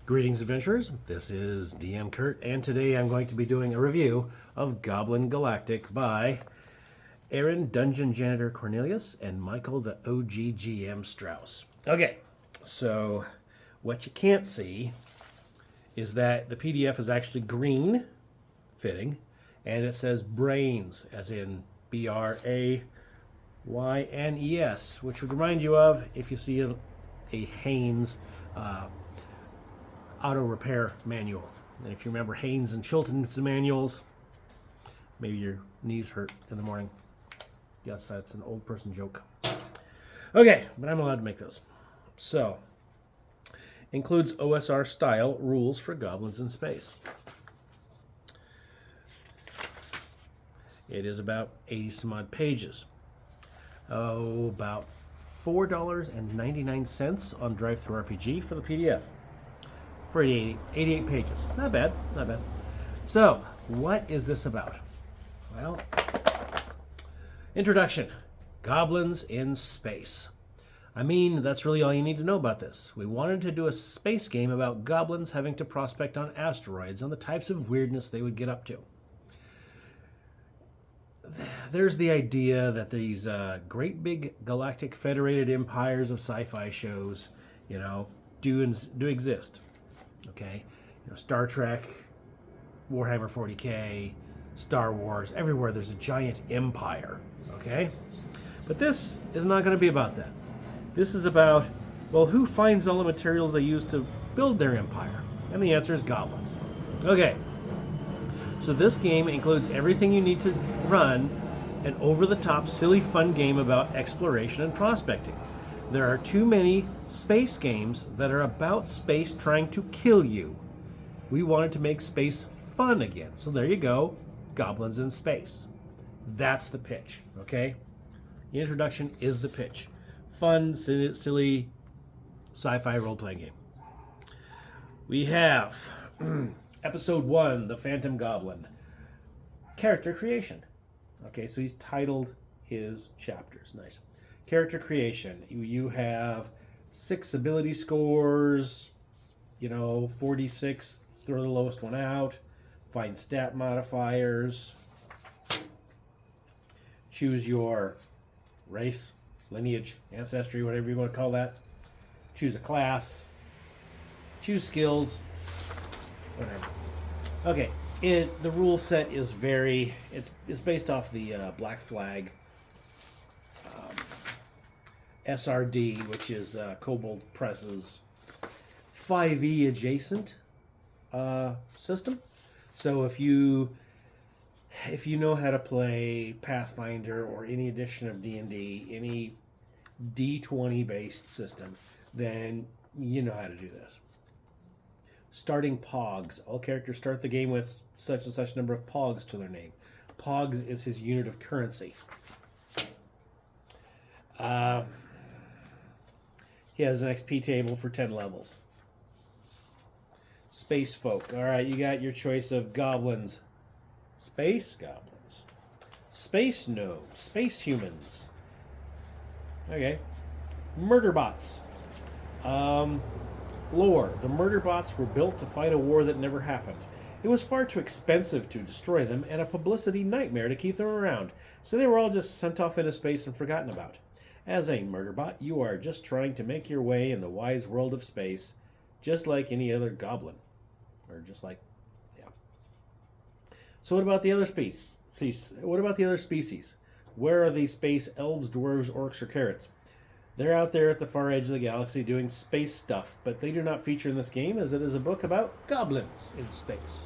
Greetings, adventurers. This is DM Kurt, and today I'm going to be doing a review of Goblin Galactic by Aaron Dungeon Janitor Cornelius and Michael the OGGM Strauss. Okay, so what you can't see is that the PDF is actually green, fitting, and it says brains, as in BRAYNES, which would remind you of if you see a Haynes auto repair manual. And if you remember Haynes and Chilton's manuals, maybe your knees hurt in the morning. Yes, that's an old person joke. Okay, but I'm allowed to make those. So, includes OSR style rules for goblins in space. It is about 80 some odd pages. Oh, about $4.99 on TTRPG for the PDF. For 88 pages. Not bad, not bad. So, what is this about? Well, introduction. Goblins in space. I mean, that's really all you need to know about this. We wanted to do a space game about goblins having to prospect on asteroids and the types of weirdness they would get up to. There's the idea that these great big galactic federated empires of sci-fi shows, do exist. Okay, Star Trek, Warhammer 40K, Star Wars, everywhere there's a giant empire, okay? But this is not going to be about that. This is about, well, who finds all the materials they use to build their empire? And the answer is goblins. Okay, so this game includes everything you need to run an over-the-top, silly, fun game about exploration and prospecting. There are too many space games that are about space trying to kill you. We wanted to make space fun again. So there you go, Goblins in Space. That's the pitch, okay? The introduction is the pitch. Fun, silly, sci-fi role-playing game. We have Episode 1, The Phantom Goblin. Character creation. Okay, so he's titled his chapters. Nice. Character creation. You have 6 ability scores, 46, throw the lowest one out, find stat modifiers, choose your race, lineage, ancestry, whatever you want to call that, choose a class, choose skills, whatever. Okay, the rule set is it's based off the Black Flag SRD, which is Kobold Press's 5e adjacent system. So if you know how to play Pathfinder or any edition of D&D, any D20 based system, then you know how to do this. Starting Pogs. All characters start the game with such and such number of Pogs to their name. Pogs is his unit of currency. He has an XP table for 10 levels. Space folk. All right, you got your choice of goblins. Space goblins. Space gnomes. Space humans. Okay. Murder bots. Lore. The murder bots were built to fight a war that never happened. It was far too expensive to destroy them and a publicity nightmare to keep them around, so they were all just sent off into space and forgotten about. As a murderbot, you are just trying to make your way in the wise world of space, just like any other goblin. Or just like, yeah. So what about the other species? What about the other species? Where are the space elves, dwarves, orcs, or carrots? They're out there at the far edge of the galaxy doing space stuff, but they do not feature in this game as it is a book about goblins in space.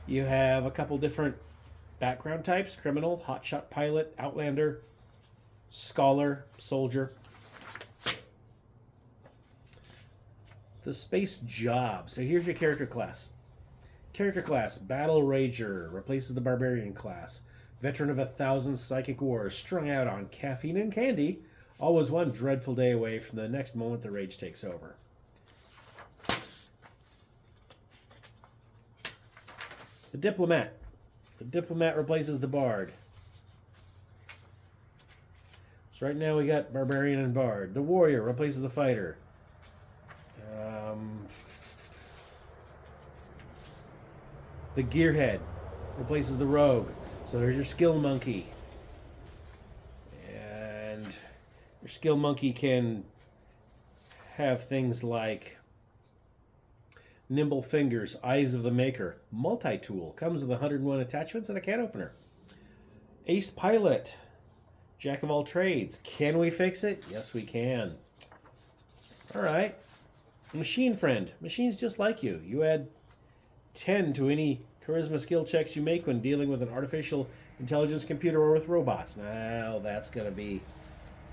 You have a couple different background types: criminal, hotshot pilot, outlander, scholar, soldier. The space job. So here's your character class. Character class: Battle Rager, replaces the Barbarian class. Veteran of 1,000 psychic wars, strung out on caffeine and candy, always one dreadful day away from the next moment the rage takes over. The Diplomat. The Diplomat replaces the Bard. So right now we got Barbarian and Bard. The Warrior replaces the Fighter. The gearhead replaces the rogue. So there's your skill monkey. And your skill monkey can have things like nimble fingers, eyes of the maker, multi-tool, comes with 101 attachments and a can opener. Ace pilot, jack of all trades. Can we fix it? Yes, we can. All right. Machine friend. Machine's just like you. You add 10 to any charisma skill checks you make when dealing with an artificial intelligence computer or with robots. Now that's going to be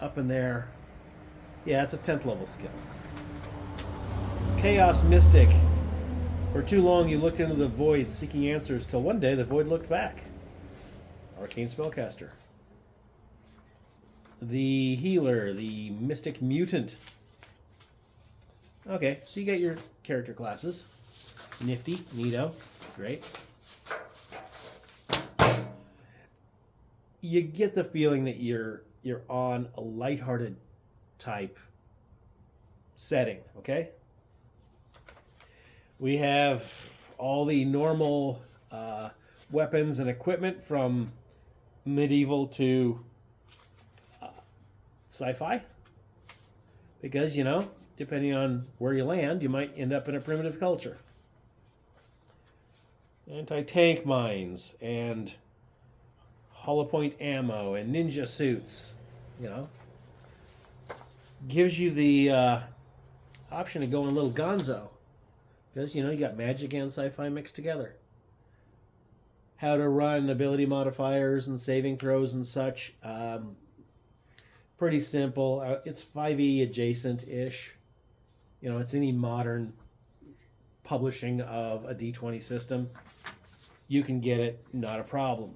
up in there. Yeah, it's a 10th level skill. Chaos Mystic. For too long you looked into the void seeking answers till one day the void looked back. Arcane Spellcaster. The Healer, the Mystic Mutant. Okay, so you get your character classes. Nifty, neato, great. You get the feeling that you're on a lighthearted type setting, okay? We have all the normal weapons and equipment from medieval to sci-fi. Because, you know, depending on where you land, you might end up in a primitive culture. Anti-tank mines and hollow point ammo and ninja suits, you know. Gives you the option to go in a little gonzo. Because, you know, you got magic and sci-fi mixed together. How to run ability modifiers and saving throws and such. Pretty simple. It's 5e adjacent-ish. You know, it's any modern publishing of a D20 system. You can get it, not a problem.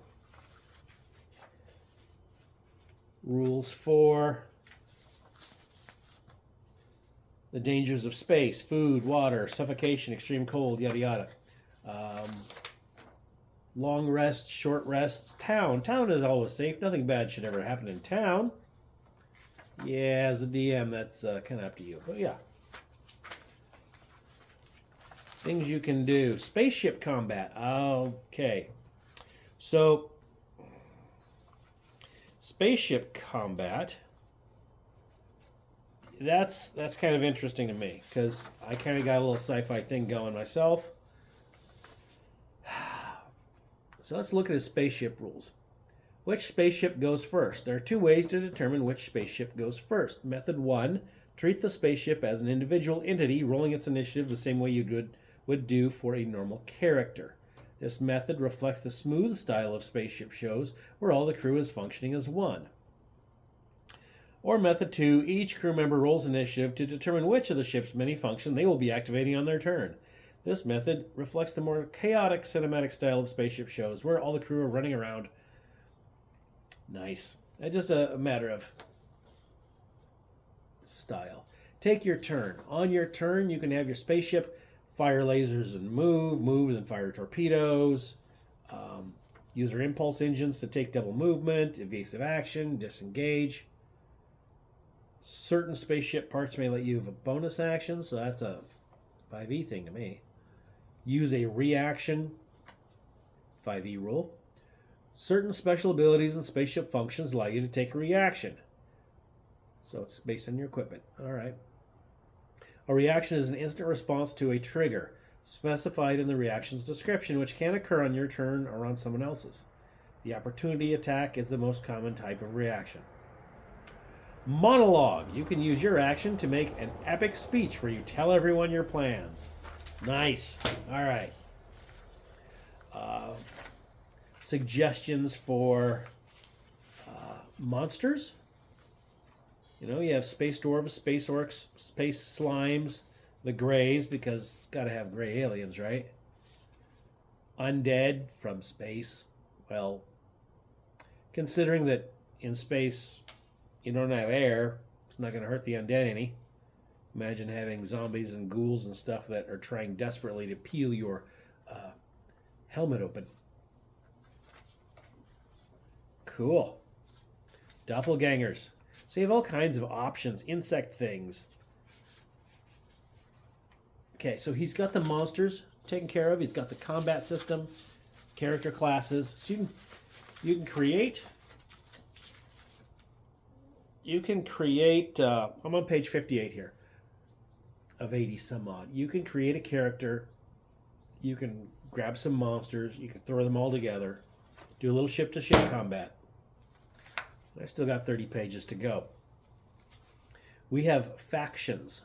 Rules for the dangers of space, food, water, suffocation, extreme cold, yada yada. Long rests, short rests, town. Town is always safe. Nothing bad should ever happen in town. Yeah, as a DM, that's kind of up to you. But yeah. Things you can do. Spaceship combat. Okay. So, spaceship combat, that's kind of interesting to me because I kind of got a little sci-fi thing going myself. So let's look at his spaceship rules. Which spaceship goes first? There are two ways to determine which spaceship goes first. Method 1, treat the spaceship as an individual entity, rolling its initiative the same way you would do for a normal character. This method reflects the smooth style of spaceship shows where all the crew is functioning as one. Or method 2, each crew member rolls initiative to determine which of the ship's many function they will be activating on their turn. This method reflects the more chaotic cinematic style of spaceship shows where all the crew are running around. Nice. It's just a matter of style. Take your turn. On your turn, you can have your spaceship fire lasers and move, and fire torpedoes, use your impulse engines to take double movement, evasive action, disengage. Certain spaceship parts may let you have a bonus action, so that's a 5e thing to me. Use a reaction, 5e rule. Certain special abilities and spaceship functions allow you to take a reaction. So it's based on your equipment. All right. A reaction is an instant response to a trigger, specified in the reaction's description, which can occur on your turn or on someone else's. The opportunity attack is the most common type of reaction. Monologue. You can use your action to make an epic speech where you tell everyone your plans. Nice. All right. Suggestions for monsters. You know, you have space dwarves, space orcs, space slimes, the greys, because got to have gray aliens, right? Undead from space. Well, considering that in space you don't have air, it's not going to hurt the undead any. Imagine having zombies and ghouls and stuff that are trying desperately to peel your helmet open. Cool. Doppelgangers. So you have all kinds of options. Insect things. Okay, so he's got the monsters. taken care of. He's got the combat system, character classes. So you can create. I'm on page 58 here of 80 some odd. You can create a character. You can grab some monsters. You can throw them all together. Do a little ship-to-ship combat. I still got 30 pages to go. We have factions.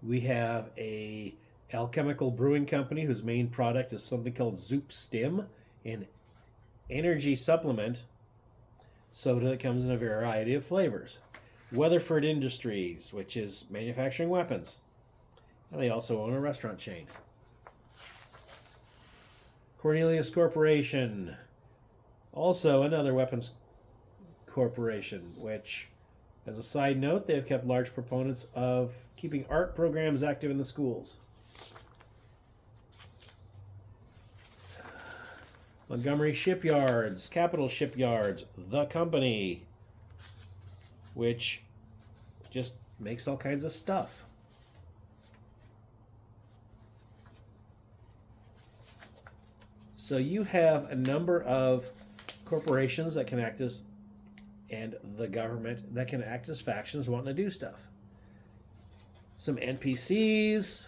We have a alchemical brewing company whose main product is something called Zoop Stim, an energy supplement soda that comes in a variety of flavors. Weatherford Industries, which is manufacturing weapons. And they also own a restaurant chain. Cornelius Corporation, also another weapons corporation, which, as a side note, they've kept large proponents of keeping art programs active in the schools. Montgomery Shipyards, Capital Shipyards, the company, which just makes all kinds of stuff. So you have a number of corporations that can act as, and the government that can act as factions wanting to do stuff. Some NPCs,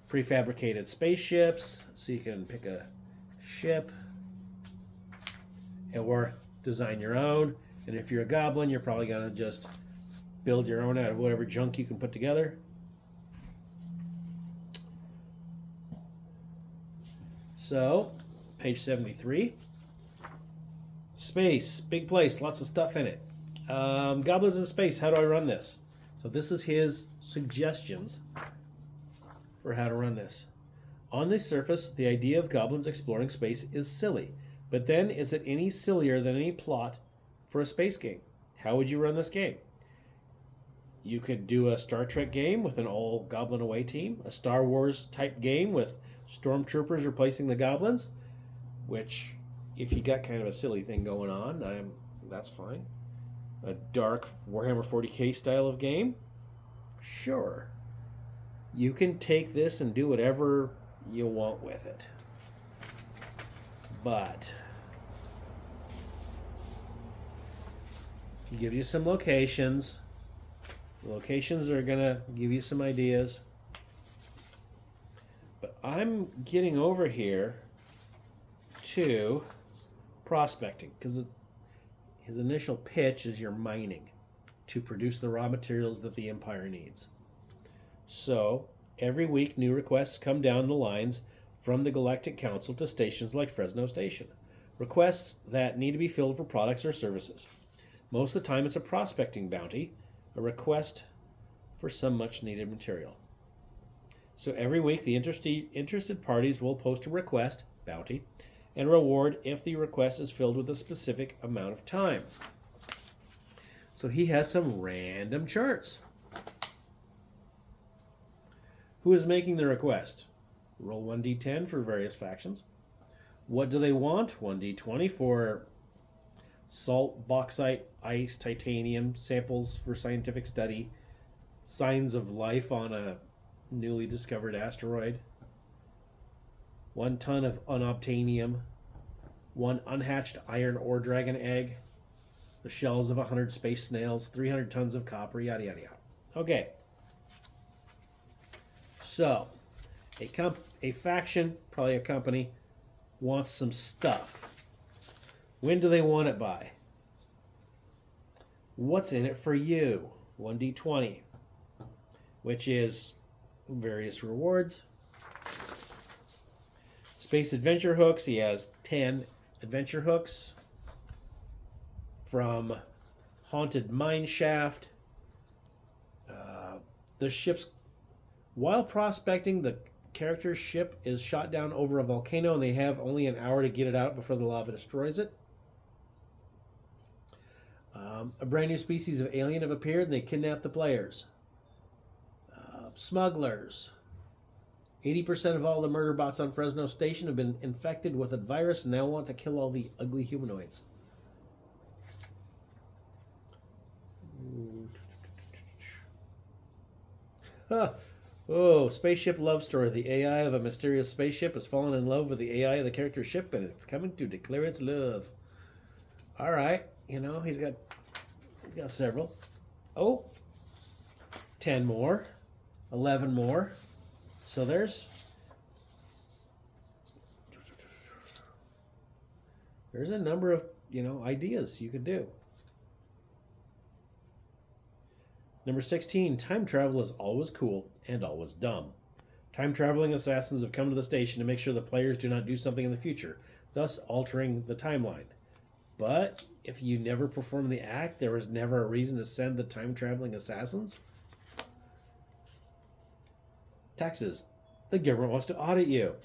prefabricated spaceships, so you can pick a ship or design your own. And if you're a goblin, you're probably going to just build your own out of whatever junk you can put together. So, page 73. Space, big place, lots of stuff in it. Goblins in space, how do I run this? So this is his suggestions for how to run this. On the surface, the idea of goblins exploring space is silly. But then, is it any sillier than any plot for a space game? How would you run this game? You could do a Star Trek game with an all-goblin away team, a Star Wars type game with stormtroopers replacing the goblins, which, if you got kind of a silly thing going on, that's fine. A dark Warhammer 40k style of game? Sure. You can take this and do whatever you want with it. But give you some locations. The locations are going to give you some ideas. But I'm getting over here to prospecting, because his initial pitch is you're mining to produce the raw materials that the Empire needs. So every week new requests come down the lines from the Galactic Council to stations like Fresno Station. Requests that need to be filled for products or services. Most of the time it's a prospecting bounty, a request for some much needed material. So every week the interested parties will post a request, bounty, and reward if the request is filled with a specific amount of time. So he has some random charts. Who is making the request? Roll 1d10 for various factions. What do they want? 1d20 for salt, bauxite, ice, titanium, samples for scientific study, signs of life on a newly discovered asteroid, 1 ton of unobtainium, 1 unhatched iron ore dragon egg, the shells of 100 space snails, 300 tons of copper, yada, yada, yada. Okay. So, a faction, probably a company, wants some stuff. When do they want it by? What's in it for you? 1d20, which is various rewards. Space adventure hooks, he has 10 adventure hooks from haunted mine shaft. The ship's, while prospecting, the character's ship is shot down over a volcano and they have only an hour to get it out before the lava destroys it. A brand new species of alien have appeared and they kidnap the players. Smugglers. 80% of all the murder bots on Fresno Station have been infected with a virus and now want to kill all the ugly humanoids. Oh, spaceship love story. The AI of a mysterious spaceship has fallen in love with the AI of the character ship, and it's coming to declare its love. All right, he's got several. Oh, 10 more, 11 more. So there's a number of ideas you could do. Number 16, time travel is always cool and always dumb. Time traveling assassins have come to the station to make sure the players do not do something in the future, thus altering the timeline. But if you never perform the act, there was never a reason to send the time traveling assassins. Taxes. The government wants to audit you.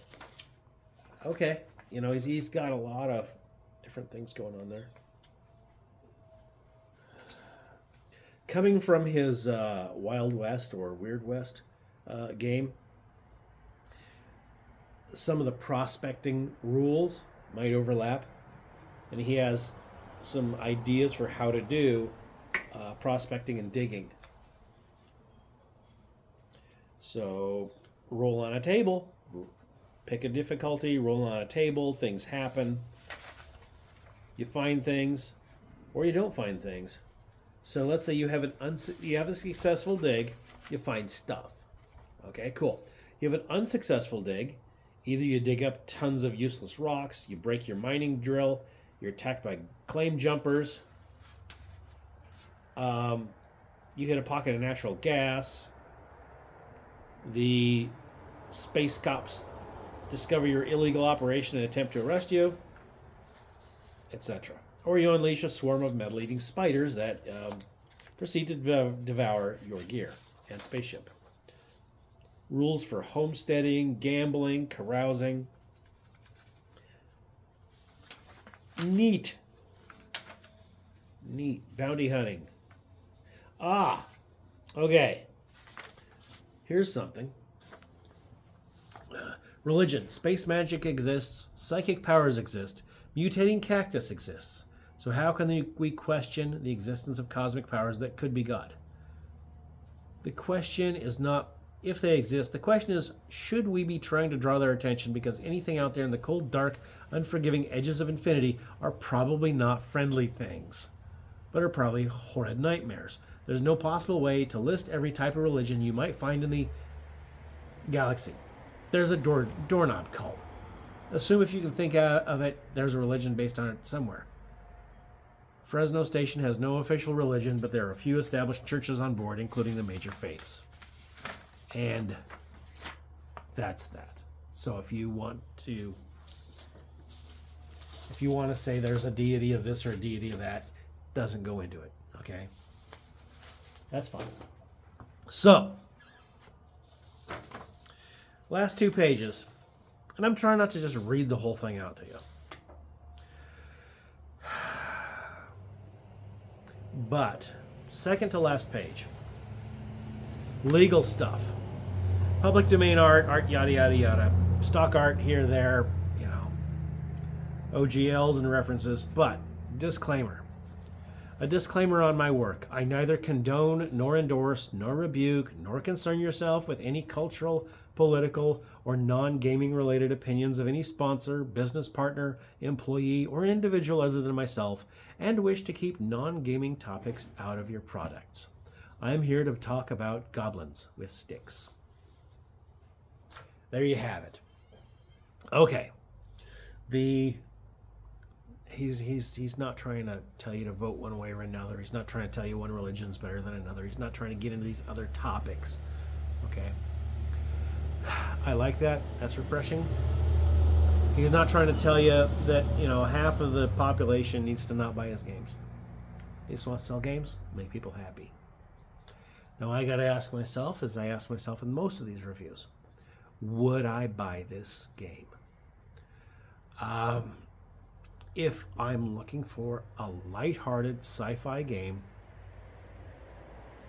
Okay. He's got a lot of different things going on there. Coming from his Wild West or Weird West game, some of the prospecting rules might overlap, and he has some ideas for how to do prospecting and digging. So roll on a table, pick a difficulty, roll on a table, things happen. You find things, or you don't find things. So let's say you have a successful dig, you find stuff. Okay, cool. You have an unsuccessful dig. Either you dig up tons of useless rocks, you break your mining drill, you're attacked by claim jumpers, you hit a pocket of natural gas, the space cops discover your illegal operation and attempt to arrest you, etc. Or you unleash a swarm of metal-eating spiders that proceed to devour your gear and spaceship. Rules for homesteading, gambling, carousing. Neat. Bounty hunting. Okay. Here's something. Religion. Space magic exists. Psychic powers exist. Mutating cactus exists. So how can we question the existence of cosmic powers that could be God? The question is not if they exist. The question is, should we be trying to draw their attention, because anything out there in the cold, dark, unforgiving edges of infinity are probably not friendly things, but are probably horrid nightmares. There's no possible way to list every type of religion you might find in the galaxy. There's a doorknob cult. Assume if you can think of it, there's a religion based on it somewhere. Fresno Station has no official religion, but there are a few established churches on board, including the major faiths. And that's that. So if you want to say there's a deity of this or a deity of that, doesn't go into it, okay? That's fine. So, last 2 pages. And I'm trying not to just read the whole thing out to you. But, second to last page. Legal stuff. Public domain art, yada, yada, yada. Stock art here, there, OGLs and references. But, disclaimer. A disclaimer on my work. I neither condone, nor endorse, nor rebuke, nor concern yourself with any cultural, political, or non-gaming related opinions of any sponsor, business partner, employee, or individual other than myself, and wish to keep non-gaming topics out of your products. I am here to talk about goblins with sticks. There you have it. Okay. He's not trying to tell you to vote one way or another. He's not trying to tell you one religion's better than another. He's not trying to get into these other topics. Okay? I like that. That's refreshing. He's not trying to tell you that, half of the population needs to not buy his games. He just wants to sell games, make people happy. Now I got to ask myself, as I ask myself in most of these reviews, would I buy this game? If I'm looking for a lighthearted sci-fi game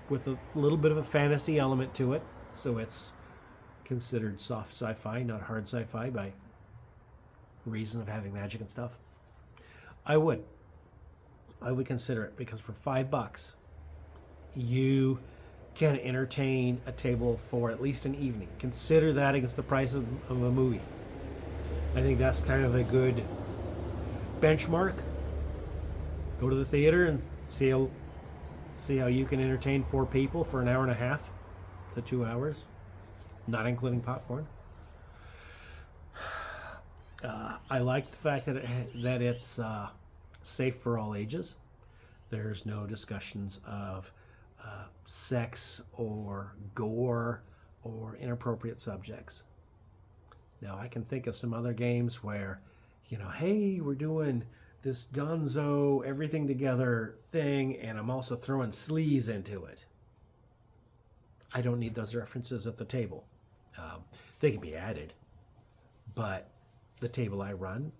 with a little bit of a fantasy element to it, so it's considered soft sci-fi, not hard sci-fi by reason of having magic and stuff, I would consider it, because for $5 you can entertain a table for at least an evening. Consider that against the price of a movie. I think that's kind of a good benchmark. Go to the theater and see how you can entertain 4 people for an hour and a half to 2 hours, not including popcorn. I like the fact that it's safe for all ages. There's no discussions of sex or gore or inappropriate subjects. Now, I can think of some other games where, hey, we're doing this gonzo everything together thing, and I'm also throwing sleaze into it. I don't need those references at the table. They can be added, but the table I run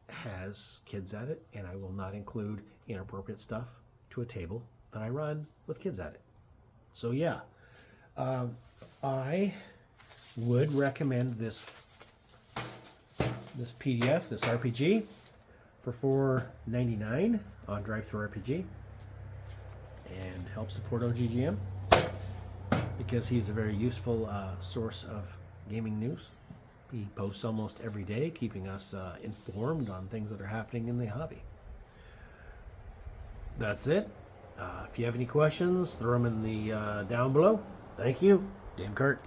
has kids at it, and I will not include inappropriate stuff to a table that I run with kids at it. So yeah, I would recommend this PDF, this RPG, for $4.99 on DriveThruRPG, and help support OGGM because he's a very useful source of gaming news. He posts almost every day, keeping us informed on things that are happening in the hobby. That's it. If you have any questions, throw them in the down below. Thank you. Dan Kurt.